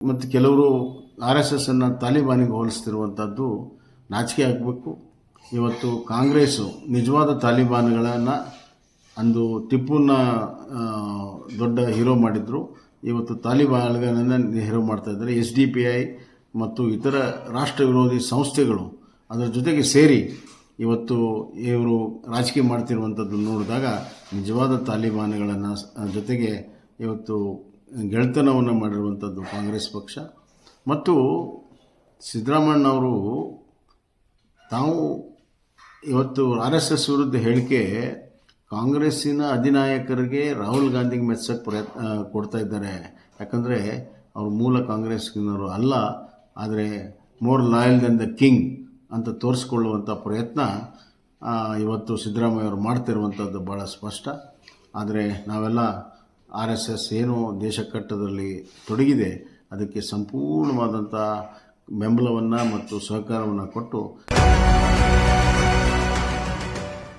ಮತ್ತು ಕೆಲವರು RSSನ್ನು ತಾಲಿಬಾನಿಗೆ ಹೋಲಿಸ್ತಿರುವಂಥದ್ದು ನಾಚಿಕೆ ಆಗಬೇಕು. ಇವತ್ತು ಕಾಂಗ್ರೆಸ್ಸು ನಿಜವಾದ ತಾಲಿಬಾನ್ಗಳನ್ನು ಅಂದು ಟಿಪ್ಪುನ ದೊಡ್ಡ ಹೀರೋ ಮಾಡಿದ್ರು. ಇವತ್ತು ತಾಲಿಬಾನ್ಗಳನ್ನು ಹೀರೋ ಮಾಡ್ತಾ ಇದ್ದಾರೆ. SDPI ಮತ್ತು ಇತರ ರಾಷ್ಟ್ರ ವಿರೋಧಿ ಸಂಸ್ಥೆಗಳು ಅದರ ಜೊತೆಗೆ ಸೇರಿ ಇವತ್ತು ಇವರು ರಾಜಕೀಯ ಮಾಡ್ತಿರುವಂಥದ್ದು ನೋಡಿದಾಗ ನಿಜವಾದ ತಾಲಿಬಾನ್ಗಳನ್ನು ಜೊತೆಗೆ ಇವತ್ತು ಗೆಳೆತನವನ್ನು ಮಾಡಿರುವಂಥದ್ದು ಕಾಂಗ್ರೆಸ್ ಪಕ್ಷ. ಮತ್ತು ಸಿದ್ದರಾಮಣ್ಣವರು ತಾವು ಇವತ್ತು RSS ವಿರುದ್ಧ ಹೇಳಿಕೆ ಕಾಂಗ್ರೆಸ್ಸಿನ ಅಧಿನಾಯಕರಿಗೆ ರಾಹುಲ್ ಗಾಂಧಿಗೆ ಮೆಚ್ಚಕ್ಕೆ ಪ್ರಯತ್ನ ಕೊಡ್ತಾ ಇದ್ದಾರೆ. ಯಾಕಂದರೆ ಅವರು ಮೂಲ ಕಾಂಗ್ರೆಸ್ಸಿನವರು ಅಲ್ಲ, ಆದರೆ more loyal than the king ಅಂತ ತೋರಿಸ್ಕೊಳ್ಳುವಂಥ ಪ್ರಯತ್ನ ಇವತ್ತು ಸಿದ್ದರಾಮಯ್ಯವರು ಮಾಡ್ತಿರುವಂಥದ್ದು ಭಾಳ ಸ್ಪಷ್ಟ. ಆದರೆ ನಾವೆಲ್ಲ RSS ಏನು ದೇಶ ಕಟ್ಟದಲ್ಲಿ ತೊಡಗಿದೆ ಅದಕ್ಕೆ ಸಂಪೂರ್ಣವಾದಂಥ ಬೆಂಬಲವನ್ನು ಮತ್ತು ಸಹಕಾರವನ್ನು ಕೊಟ್ಟು